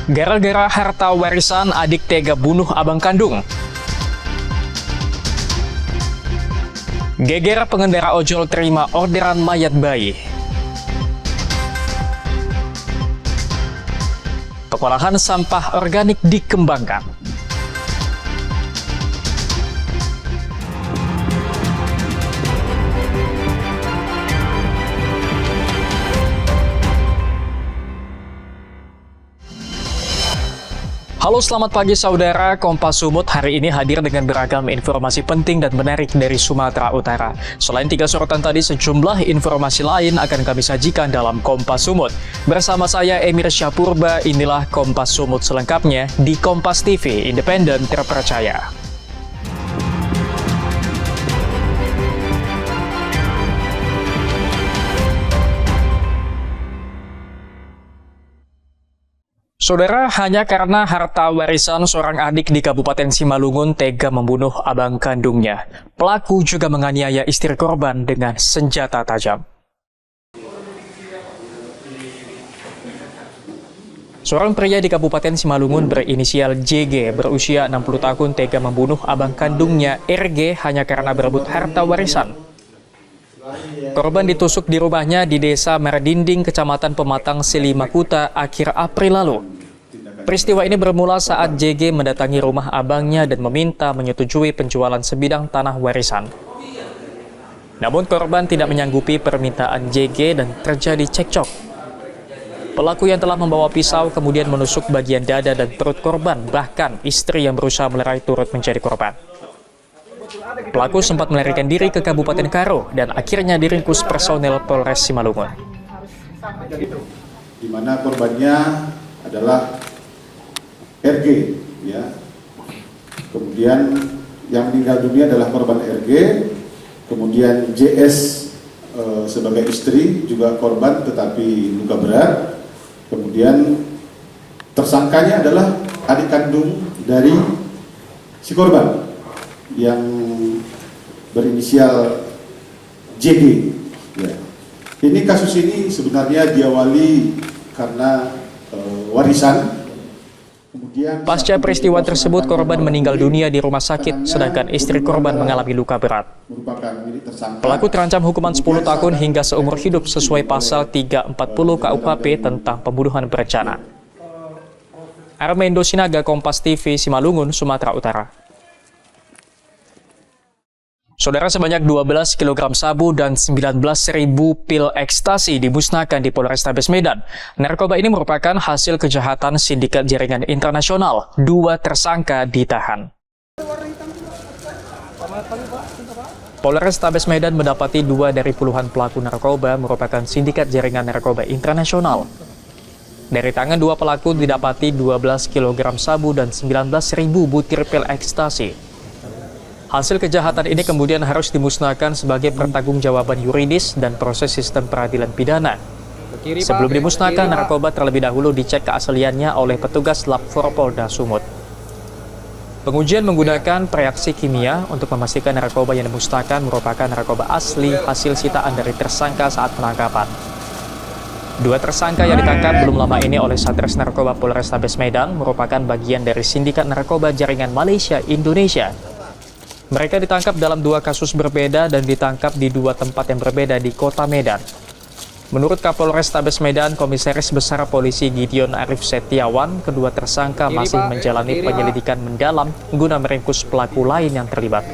Gara-gara harta warisan, adik tega bunuh abang kandung. Geger pengendara ojol terima orderan mayat bayi. Pengolahan sampah organik dikembangkan. Halo, selamat pagi saudara. Kompas Sumut hari ini hadir dengan beragam informasi penting dan menarik dari Sumatera Utara. Selain 3 sorotan tadi, sejumlah informasi lain akan kami sajikan dalam Kompas Sumut. Bersama saya Emir Syapurba, inilah Kompas Sumut selengkapnya di Kompas TV, independen terpercaya. Saudara, hanya karena harta warisan, seorang adik di Kabupaten Simalungun tega membunuh abang kandungnya. Pelaku juga menganiaya istri korban dengan senjata tajam. Seorang pria di Kabupaten Simalungun berinisial JG berusia 60 tahun tega membunuh abang kandungnya RG hanya karena berebut harta warisan. Korban ditusuk di rumahnya di Desa Merdinding, Kecamatan Pematang, Selimakuta, akhir April lalu. Peristiwa ini bermula saat JG mendatangi rumah abangnya dan meminta menyetujui penjualan sebidang tanah warisan. Namun korban tidak menyanggupi permintaan JG dan terjadi cekcok. Pelaku yang telah membawa pisau kemudian menusuk bagian dada dan perut korban, bahkan istri yang berusaha melerai turut menjadi korban. Pelaku sempat melarikan diri ke Kabupaten Karo dan akhirnya diringkus personel Polres Simalungun. Di mana korbannya adalah RG, ya. Kemudian yang meninggal dunia adalah korban RG, kemudian JS sebagai istri juga korban tetapi luka berat. Kemudian tersangkanya adalah adik kandung dari si korban yang berinisial JG. Ya. Ini kasus ini sebenarnya diawali karena warisan. Pasca peristiwa tersebut, korban meninggal dunia di rumah sakit, sedangkan istri korban mengalami luka berat. Pelaku terancam hukuman 10 tahun hingga seumur hidup sesuai pasal 340 KUHP tentang pembunuhan berencana. Armando Sinaga, Kompas TV, Simalungun, Sumatera Utara. Saudara, sebanyak 12 kg sabu dan 19.000 pil ekstasi dimusnahkan di Polrestabes Medan. Narkoba ini merupakan hasil kejahatan sindikat jaringan internasional. 2 tersangka ditahan. Polrestabes Medan mendapati 2 dari puluhan pelaku narkoba merupakan sindikat jaringan narkoba internasional. Dari tangan 2 pelaku didapati 12 kg sabu dan 19.000 butir pil ekstasi. Hasil kejahatan ini kemudian harus dimusnahkan sebagai pertanggungjawaban yuridis dan proses sistem peradilan pidana. Sebelum dimusnahkan, narkoba terlebih dahulu dicek keasliannya oleh petugas Lab 4 Polda Sumut. Pengujian menggunakan reaksi kimia untuk memastikan narkoba yang dimusnahkan merupakan narkoba asli hasil sitaan dari tersangka saat penangkapan. 2 tersangka yang ditangkap belum lama ini oleh Satres Narkoba Polrestabes Medan merupakan bagian dari sindikat narkoba jaringan Malaysia-Indonesia. Mereka ditangkap dalam 2 kasus berbeda dan ditangkap di 2 tempat yang berbeda di kota Medan. Menurut Kapolrestabes Medan, Komisaris Besar Polisi Gideon Arif Setiawan, kedua tersangka masih menjalani penyelidikan mendalam guna meringkus pelaku lain yang terlibat.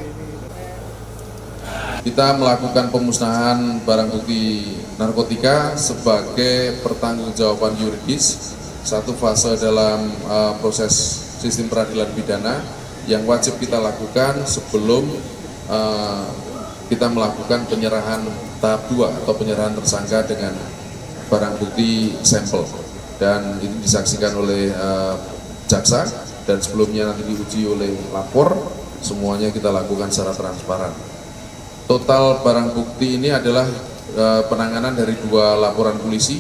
Kita melakukan pemusnahan barang bukti narkotika sebagai pertanggungjawaban yuridis, satu fase dalam proses sistem peradilan pidana yang wajib kita lakukan sebelum kita melakukan penyerahan tahap 2 atau penyerahan tersangka dengan barang bukti sampel, dan ini disaksikan oleh jaksa dan sebelumnya nanti diuji oleh lapor. Semuanya kita lakukan secara transparan. Total barang bukti ini adalah penanganan dari 2 laporan polisi.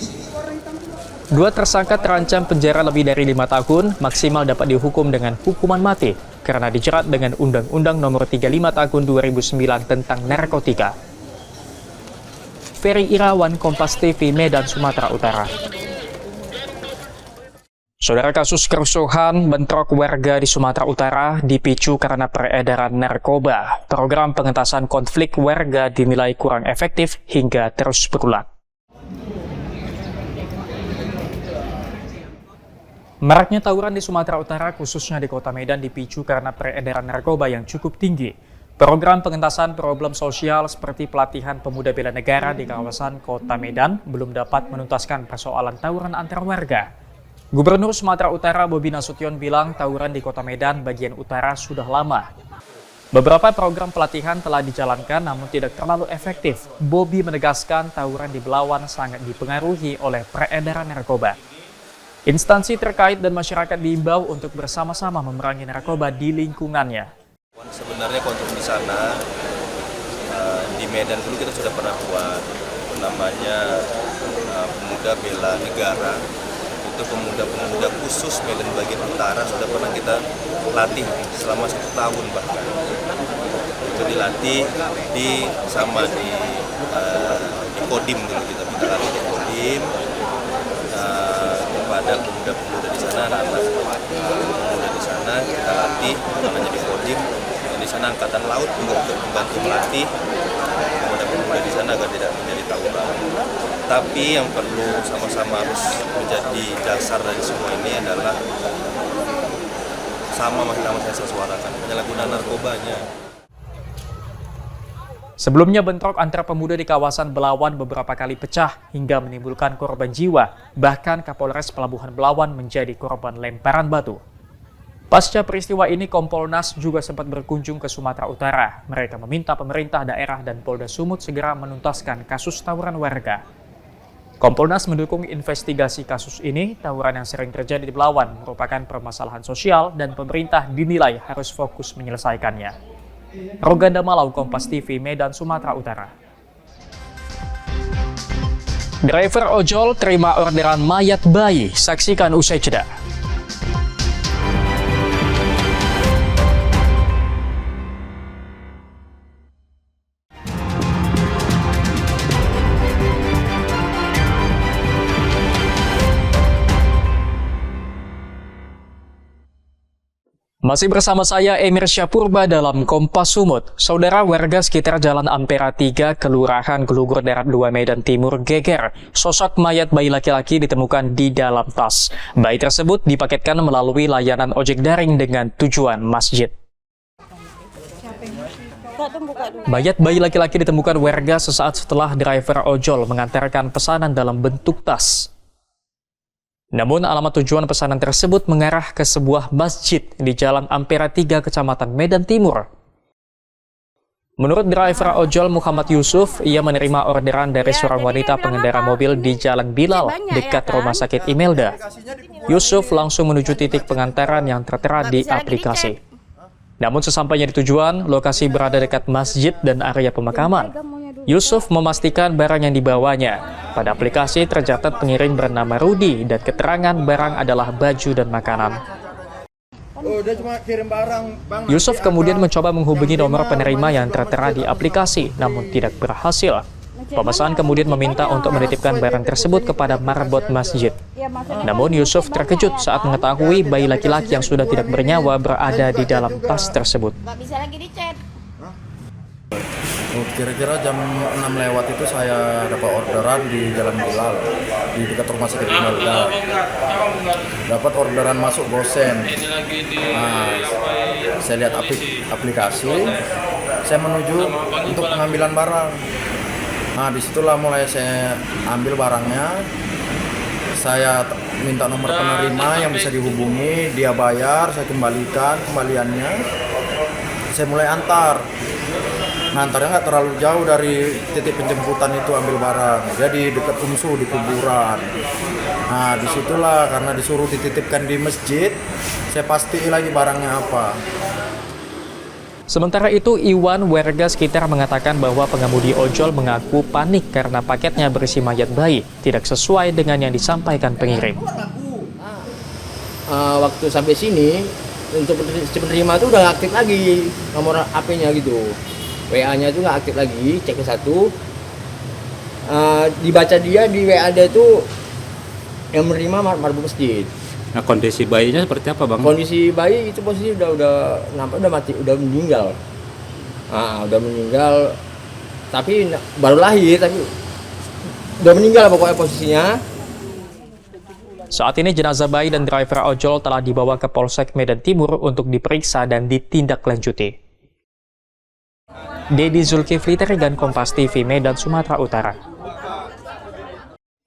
2 tersangka terancam penjara lebih dari 5 tahun, maksimal dapat dihukum dengan hukuman mati karena dijerat dengan Undang-Undang Nomor 35 Tahun 2009 tentang narkotika. Ferry Irawan, Kompas TV, Medan, Sumatera Utara. Saudara, kasus kerusuhan bentrok warga di Sumatera Utara dipicu karena peredaran narkoba. Program pengentasan konflik warga dinilai kurang efektif hingga terus berulang. Maraknya tawuran di Sumatera Utara, khususnya di Kota Medan, dipicu karena peredaran narkoba yang cukup tinggi. Program pengentasan problem sosial seperti pelatihan pemuda bela negara di kawasan Kota Medan belum dapat menuntaskan persoalan tawuran antar warga. Gubernur Sumatera Utara Bobi Nasution bilang tawuran di Kota Medan bagian utara sudah lama. Beberapa program pelatihan telah dijalankan namun tidak terlalu efektif. Bobi menegaskan tawuran di Belawan sangat dipengaruhi oleh peredaran narkoba. Instansi terkait dan masyarakat diimbau untuk bersama-sama memerangi narkoba di lingkungannya. Sebenarnya untuk di sana, di Medan dulu kita sudah pernah buat namanya pemuda bela negara. Itu pemuda-pemuda khusus Medan bagian utara sudah pernah kita latih selama 1 tahun bahkan. Itu dilatih di Kodim dulu kita latih di Kodim kepada pemuda-pemuda di sana, anak-anak pemuda di sana kita latih namanya di Kodim. Dan di sana Angkatan Laut juga membantu melatih pemuda-pemuda di sana agar tidak menjadi tawuran. Tapi yang perlu sama-sama harus menjadi dasar dari semua ini adalah sama-sama saya suarakan penyalahgunaan narkobanya. Sebelumnya bentrok antara pemuda di kawasan Belawan beberapa kali pecah hingga menimbulkan korban jiwa. Bahkan Kapolres Pelabuhan Belawan menjadi korban lemparan batu. Pasca peristiwa ini, Kompolnas juga sempat berkunjung ke Sumatera Utara. Mereka meminta pemerintah daerah dan Polda Sumut segera menuntaskan kasus tawuran warga. Kompolnas mendukung investigasi kasus ini. Tawuran yang sering terjadi di Belawan merupakan permasalahan sosial dan pemerintah dinilai harus fokus menyelesaikannya. Roganda Malau, Kompas TV, Medan, Sumatera Utara. Driver ojol terima orderan mayat bayi, saksikan usai jeda. Masih bersama saya Emir Syapurba dalam Kompas Sumut. Saudara, warga sekitar Jalan Ampera 3, Kelurahan Gelugur Darat 2, Medan Timur geger. Sosok mayat bayi laki-laki ditemukan di dalam tas. Bayi tersebut dipaketkan melalui layanan ojek daring dengan tujuan masjid. Mayat bayi laki-laki ditemukan warga sesaat setelah driver ojol mengantarkan pesanan dalam bentuk tas. Namun alamat tujuan pesanan tersebut mengarah ke sebuah masjid di Jalan Ampera 3, Kecamatan Medan Timur. Menurut driver ojol Muhammad Yusuf, ia menerima orderan dari seorang wanita pengendara mobil di Jalan Bilal, dekat Rumah Sakit Imelda. Yusuf langsung menuju titik pengantaran yang tertera di aplikasi. Namun sesampainya di tujuan, lokasi berada dekat masjid dan area pemakaman. Yusuf memastikan barang yang dibawanya. Pada aplikasi tercatat pengirim bernama Rudi dan keterangan barang adalah baju dan makanan. Yusuf kemudian mencoba menghubungi nomor penerima yang tertera di aplikasi, namun tidak berhasil. Pemesan kemudian meminta untuk menitipkan barang tersebut kepada marbot masjid. Namun Yusuf terkejut saat mengetahui bayi laki-laki yang sudah tidak bernyawa berada di dalam tas tersebut. Kira-kira jam 6 lewat itu saya dapat orderan di Jalan Bilal, di dekat Rumah Sakit Imelda. Dapat orderan masuk gosen. Nah, saya lihat aplikasi, saya menuju untuk pengambilan barang. Nah, disitulah mulai saya ambil barangnya. Saya minta nomor penerima yang bisa dihubungi, dia bayar, saya kembalikan kembaliannya. Saya mulai antar. Nah, antarnya nggak terlalu jauh dari titik penjemputan itu ambil barang. Jadi dekat Umsu di kuburan. Nah, disitulah karena disuruh dititipkan di masjid, saya pastiin lagi barangnya apa. Sementara itu, Iwan, warga sekitar mengatakan bahwa pengemudi ojol mengaku panik karena paketnya berisi mayat bayi, tidak sesuai dengan yang disampaikan pengirim. Waktu sampai sini, untuk penerima itu udah aktif lagi nomor HP-nya gitu. WA-nya itu nggak aktif lagi, cek ke satu. Dibaca dia di WA dia itu yang menerima marbot masjid. Nah, kondisi bayinya seperti apa, Bang? Kondisi bayi itu posisi udah nampak udah mati, udah meninggal. Udah meninggal, tapi baru lahir, tapi udah meninggal pokoknya posisinya. Saat ini jenazah bayi dan driver ojol telah dibawa ke Polsek Medan Timur untuk diperiksa dan ditindaklanjuti. Dedi Zulkifli, Terigan, Kompas TV, Medan, Sumatera Utara.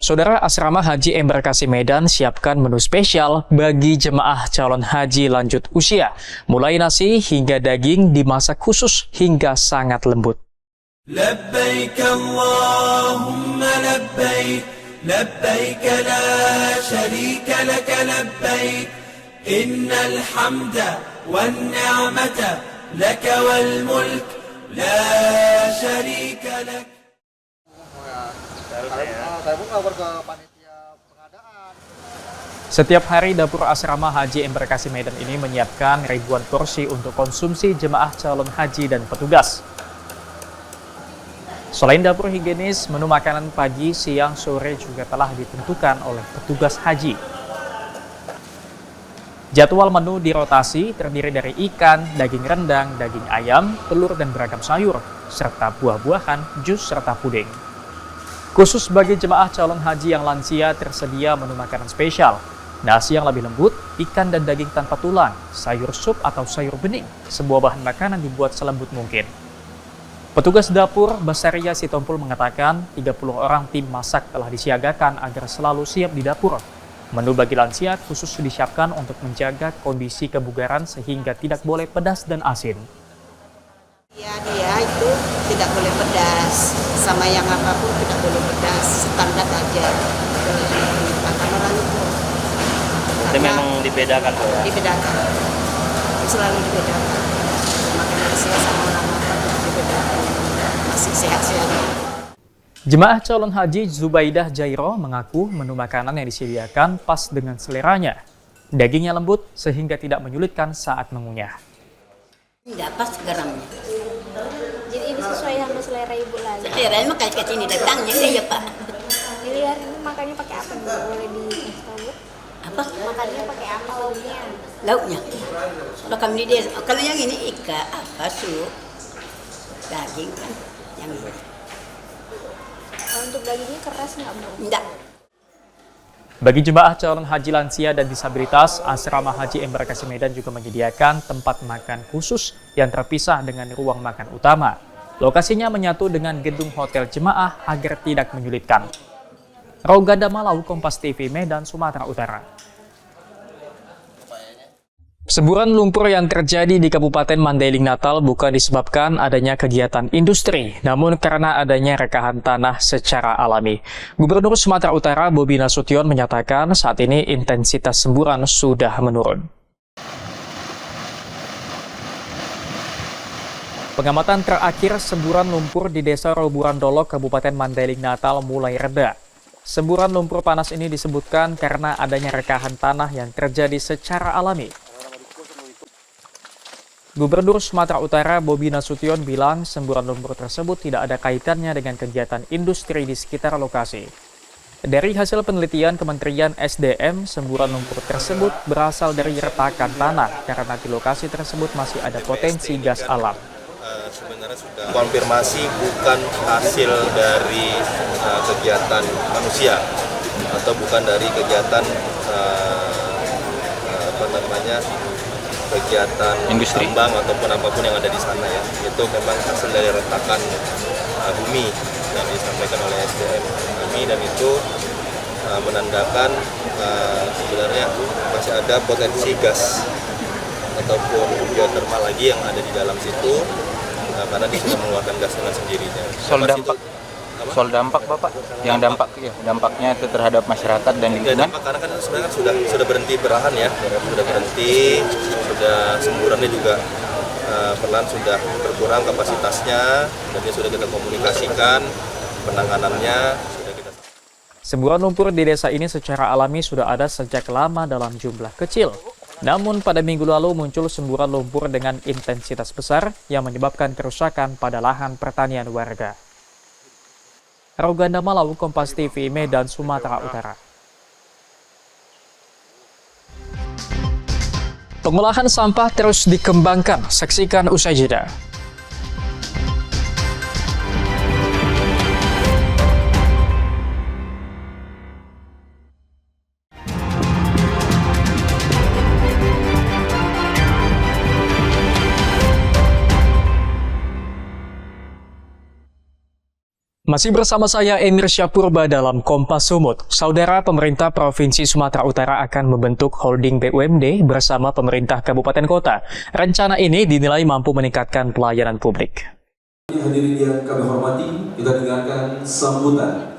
Saudara, Asrama Haji Embarkasi Medan siapkan menu spesial bagi jemaah calon haji lanjut usia. Mulai nasi hingga daging dimasak khusus hingga sangat lembut. لبيك اللهم لبيك لبيك لا شريك لك لبيك إن الحمد والنعمة لك والملك لا شريك لك. Setiap hari dapur Asrama Haji Embarkasi Medan ini menyiapkan ribuan porsi untuk konsumsi jemaah calon haji dan petugas. Selain dapur higienis, menu makanan pagi, siang, sore juga telah ditentukan oleh petugas haji. Jadwal menu dirotasi terdiri dari ikan, daging rendang, daging ayam, telur dan beragam sayur, serta buah-buahan, jus, serta puding. Khusus bagi jemaah calon haji yang lansia tersedia menu makanan spesial. Nasi yang lebih lembut, ikan dan daging tanpa tulang, sayur sup atau sayur bening. Sebuah bahan makanan dibuat selembut mungkin. Petugas dapur Basaria Sitompul mengatakan 30 orang tim masak telah disiagakan agar selalu siap di dapur. Menu bagi lansia khusus disiapkan untuk menjaga kondisi kebugaran sehingga tidak boleh pedas dan asin. Ya, dia itu tidak boleh pedas, sama yang apapun tidak boleh pedas, standar aja. Makan orang itu. Itu memang dibedakan tuh ya? Dibedakan, selalu dibedakan. Makan lansia sama orang apa dibedakan, masih sehat-sehat. Jemaah calon haji Zubaidah Jairo mengaku menu makanan yang disediakan pas dengan seleranya. Dagingnya lembut sehingga tidak menyulitkan saat mengunyah. Tidak pas garamnya. Jadi ini sesuai sama selera ibu lagi. Selera emang kayak sini datangnya ya Pak. Jadi hari ini makannya pakai apa? Boleh dikasih tahu? Apa? Makannya pakai apa lauknya? Lauknya. Kalau kami di desa, kalau yang ini ikan apa sup, daging kan, yang ini. Kalau untuk dagingnya keras nggak Bu? Enggak. Bagi jemaah calon haji lansia dan disabilitas, Asrama Haji Embarkasi Medan juga menyediakan tempat makan khusus yang terpisah dengan ruang makan utama. Lokasinya menyatu dengan gedung hotel jemaah agar tidak menyulitkan. Roganda Malau, Kompas TV, Medan, Sumatera Utara. Semburan lumpur yang terjadi di Kabupaten Mandailing Natal bukan disebabkan adanya kegiatan industri, namun karena adanya rekahan tanah secara alami. Gubernur Sumatera Utara Bobi Nasution menyatakan saat ini intensitas semburan sudah menurun. Pengamatan terakhir semburan lumpur di Desa Roburan Dolok, Kabupaten Mandailing Natal mulai reda. Semburan lumpur panas ini disebutkan karena adanya rekahan tanah yang terjadi secara alami. Gubernur Sumatera Utara Bobi Nasution bilang semburan lumpur tersebut tidak ada kaitannya dengan kegiatan industri di sekitar lokasi. Dari hasil penelitian Kementerian SDM, semburan lumpur tersebut berasal dari retakan tanah karena di lokasi tersebut masih ada potensi gas alam. Sebenarnya sudah konfirmasi bukan hasil dari kegiatan manusia atau bukan dari kegiatan kegiatan industri tambang ataupun apapun yang ada di sana ya. Itu memang hasil dari retakan bumi yang disampaikan oleh SDM kami, dan itu menandakan sebenarnya masih ada potensi gas ataupun geotermal lagi yang ada di dalam situ, karena dia sudah mengeluarkan gas dengan sendirinya. Soal dampak Bapak, yang dampaknya itu terhadap masyarakat dan lingkungan. Karena kan sebenarnya sudah berhenti berahan ya, sudah berhenti, sudah semburannya juga perlahan sudah berkurang kapasitasnya, dan dia sudah kita komunikasikan penanganannya. Semburan lumpur di desa ini secara alami sudah ada sejak lama dalam jumlah kecil. Namun pada minggu lalu muncul semburan lumpur dengan intensitas besar yang menyebabkan kerusakan pada lahan pertanian warga. Roganda Malau, Kompas TV, Medan, Sumatera Utara. Pengolahan sampah terus dikembangkan. Saksikan usai jeda. Masih bersama saya Emir Syapurba dalam Kompas Sumut. Saudara, pemerintah Provinsi Sumatera Utara akan membentuk holding BUMD bersama pemerintah kabupaten kota. Rencana ini dinilai mampu meningkatkan pelayanan publik. Hadirin yang kami hormati, kita dengarkan sambutan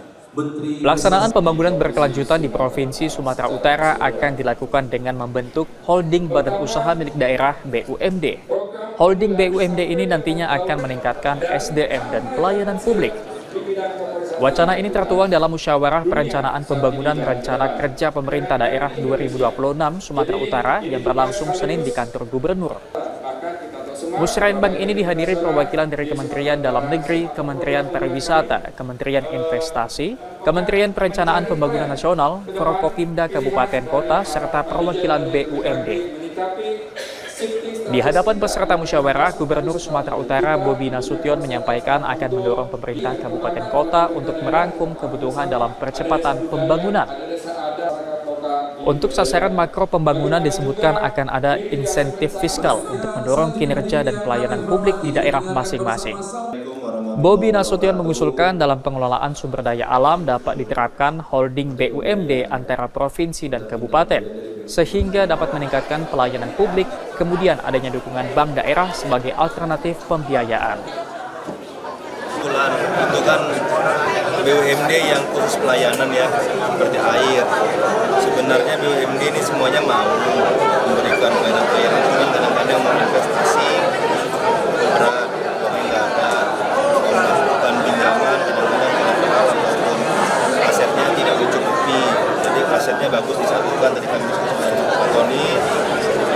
Pelaksanaan pembangunan berkelanjutan di Provinsi Sumatera Utara akan dilakukan dengan membentuk holding badan usaha milik daerah BUMD. Holding BUMD ini nantinya akan meningkatkan SDM dan pelayanan publik. Wacana ini tertuang dalam Musyawarah Perencanaan Pembangunan Rencana Kerja Pemerintah Daerah 2026 Sumatera Utara yang berlangsung Senin di kantor Gubernur. Musrenbang ini dihadiri perwakilan dari Kementerian Dalam Negeri, Kementerian Pariwisata, Kementerian Investasi, Kementerian Perencanaan Pembangunan Nasional, Forkopimda Kabupaten Kota, serta perwakilan BUMD. Di hadapan peserta musyawarah, Gubernur Sumatera Utara Bobi Nasution menyampaikan akan mendorong pemerintah kabupaten kota untuk merangkum kebutuhan dalam percepatan pembangunan. Untuk sasaran makro pembangunan disebutkan akan ada insentif fiskal untuk mendorong kinerja dan pelayanan publik di daerah masing-masing. Bobi Nasution mengusulkan dalam pengelolaan sumber daya alam dapat diterapkan holding BUMD antara provinsi dan kabupaten, sehingga dapat meningkatkan pelayanan publik, kemudian adanya dukungan bank daerah sebagai alternatif pembiayaan. Kebetulan itu kan BUMD yang khusus pelayanan ya, seperti air. Sebenarnya BUMD ini semuanya mau memberikan pelayanan, cuman kadang-kadang mau investasi berat, uangnya nggak ada, membutuhkan pinjaman, kadang-kadang asetnya tidak mencukupi. Jadi asetnya bagus disatukan, tadi kami diskusi dengan Pak Tony,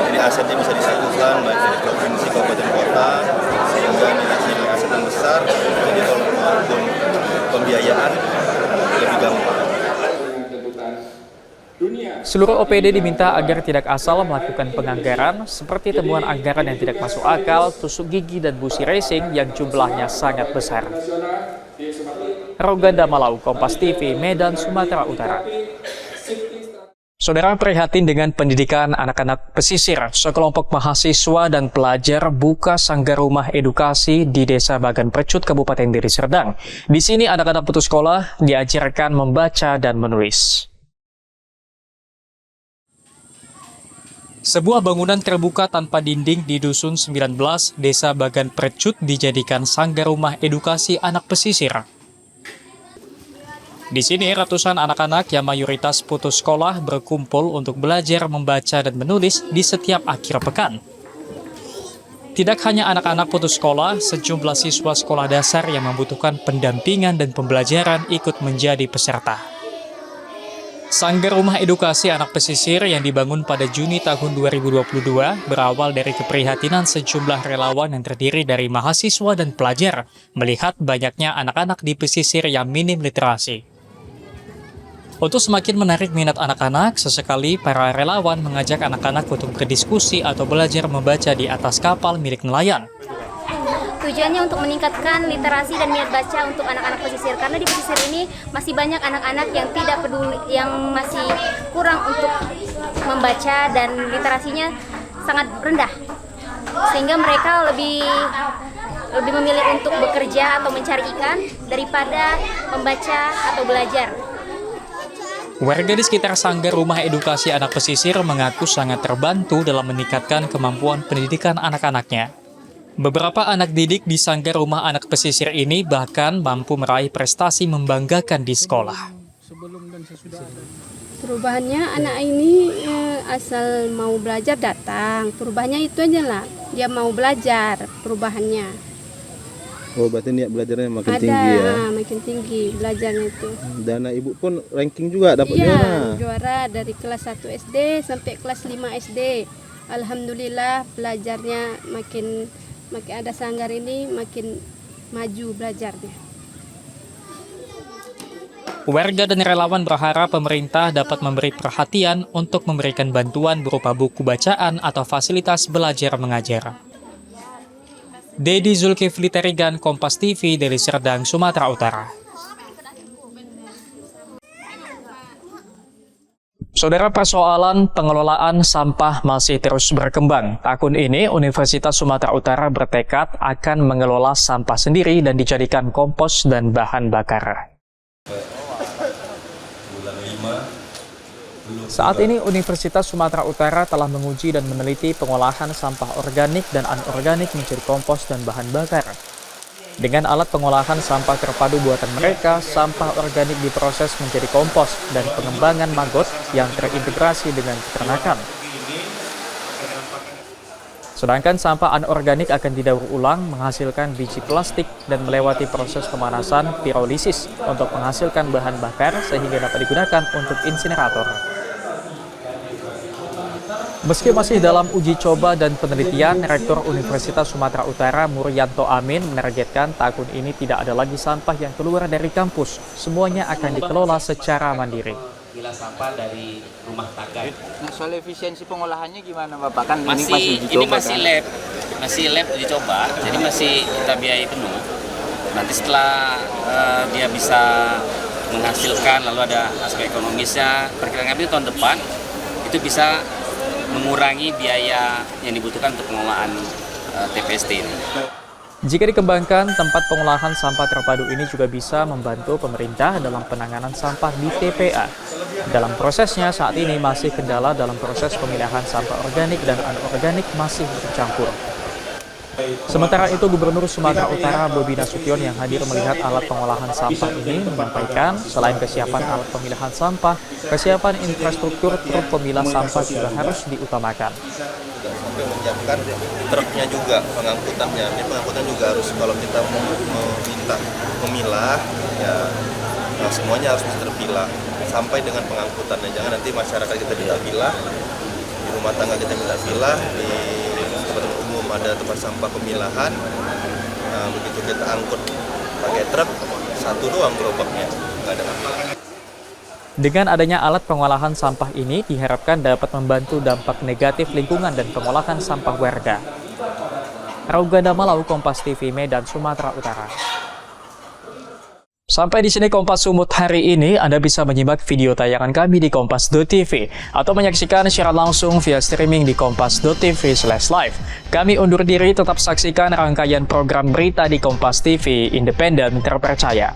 jadi asetnya bisa disatukan baik dari provinsi, kabupaten, kota, sehingga nilai aset yang besar, jadi kalau maupun pembiayaan lebih gampang. Seluruh OPD diminta agar tidak asal melakukan penganggaran seperti temuan anggaran yang tidak masuk akal, tusuk gigi, dan busi racing yang jumlahnya sangat besar. Roganda Malau, Kompas TV, Medan, Sumatera Utara. Saudara, prihatin dengan pendidikan anak-anak pesisir, sekelompok mahasiswa dan pelajar buka sanggar rumah edukasi di Desa Bagan Precut, Kabupaten Deli Serdang. Di sini anak-anak putus sekolah diajarkan membaca dan menulis. Sebuah bangunan terbuka tanpa dinding di Dusun 19, Desa Bagan Precut dijadikan sanggar rumah edukasi anak pesisir. Di sini ratusan anak-anak yang mayoritas putus sekolah berkumpul untuk belajar membaca dan menulis di setiap akhir pekan. Tidak hanya anak-anak putus sekolah, sejumlah siswa sekolah dasar yang membutuhkan pendampingan dan pembelajaran ikut menjadi peserta. Sanggar Rumah Edukasi Anak Pesisir yang dibangun pada Juni tahun 2022 berawal dari keprihatinan sejumlah relawan yang terdiri dari mahasiswa dan pelajar melihat banyaknya anak-anak di pesisir yang minim literasi. Untuk semakin menarik minat anak-anak, sesekali para relawan mengajak anak-anak untuk berdiskusi atau belajar membaca di atas kapal milik nelayan. Tujuannya untuk meningkatkan literasi dan minat baca untuk anak-anak pesisir, karena di pesisir ini masih banyak anak-anak yang tidak peduli, yang masih kurang untuk membaca dan literasinya sangat rendah, sehingga mereka lebih memilih untuk bekerja atau mencari ikan daripada membaca atau belajar. Warga di sekitar Sanggar Rumah Edukasi Anak Pesisir mengaku sangat terbantu dalam meningkatkan kemampuan pendidikan anak-anaknya. Beberapa anak didik di Sanggar Rumah Anak Pesisir ini bahkan mampu meraih prestasi membanggakan di sekolah. Perubahannya anak ini asal mau belajar datang. Perubahannya itu aja lah. Dia mau belajar perubahannya. Oh, berarti niat belajarnya makin ada, tinggi ya? Makin tinggi belajarnya itu. Dan ibu pun ranking juga dapat iya, juara? Juara dari kelas 1 SD sampai kelas 5 SD. Alhamdulillah belajarnya makin ada sanggar ini makin maju belajarnya. Warga dan relawan berharap pemerintah dapat memberi perhatian untuk memberikan bantuan berupa buku bacaan atau fasilitas belajar mengajar. Dedi Zulkifli Terigan, Kompas TV dari Serdang, Sumatera Utara. Saudara, persoalan pengelolaan sampah masih terus berkembang. Tahun ini, Universitas Sumatera Utara bertekad akan mengelola sampah sendiri dan dijadikan kompos dan bahan bakar. Saat ini, Universitas Sumatera Utara telah menguji dan meneliti pengolahan sampah organik dan anorganik menjadi kompos dan bahan bakar. Dengan alat pengolahan sampah terpadu buatan mereka, sampah organik diproses menjadi kompos dan pengembangan maggot yang terintegrasi dengan peternakan. Sedangkan sampah anorganik akan didaur ulang menghasilkan biji plastik dan melewati proses pemanasan pirolisis untuk menghasilkan bahan bakar sehingga dapat digunakan untuk insinerator. Meski masih dalam uji coba dan penelitian, Rektor Universitas Sumatera Utara Muryanto Amin menargetkan tahun ini tidak ada lagi sampah yang keluar dari kampus. Semuanya akan dikelola secara mandiri. Gila sampah dari rumah tangga. Nah, soal efisiensi pengolahannya gimana Bapak? Kan Masih lab uji coba, jadi masih kita biayai penuh. Nanti setelah dia bisa menghasilkan, lalu ada aspek ekonomisnya, perkiraan kami tahun depan itu bisa mengurangi biaya yang dibutuhkan untuk pengelolaan TPST ini. Jika dikembangkan, tempat pengolahan sampah terpadu ini juga bisa membantu pemerintah dalam penanganan sampah di TPA. Dalam prosesnya, saat ini masih kendala dalam proses pemilahan sampah organik dan anorganik masih bercampur. Sementara itu, Gubernur Sumatera Utara Bobi Nasution yang hadir melihat alat pengolahan sampah ini menyampaikan selain kesiapan alat pemilahan sampah, kesiapan infrastruktur truk pemilah sampah juga harus diutamakan. Sampai menyiapkan truknya juga, pengangkutannya. Ini pengangkutan juga harus, kalau kita meminta memilah, ya semuanya harus bisa terpilah sampai dengan pengangkutannya. Jangan nanti masyarakat kita minta pilah, di rumah tangga kita minta pilah, di tempat umum ada tempat sampah pemilahan, nah, begitu kita angkut pakai truk, satu doang gerobaknya, nggak ada apa. Dengan adanya alat pengolahan sampah ini diharapkan dapat membantu dampak negatif lingkungan dan pengolahan sampah warga. Rauganda Malau, Kompas TV, Medan, Sumatera Utara. Sampai di sini Kompas Sumut hari ini. Anda bisa menyimak video tayangan kami di kompas.tv atau menyaksikan siaran langsung via streaming di kompas.tv/live. Kami undur diri, tetap saksikan rangkaian program berita di Kompas TV, independen terpercaya.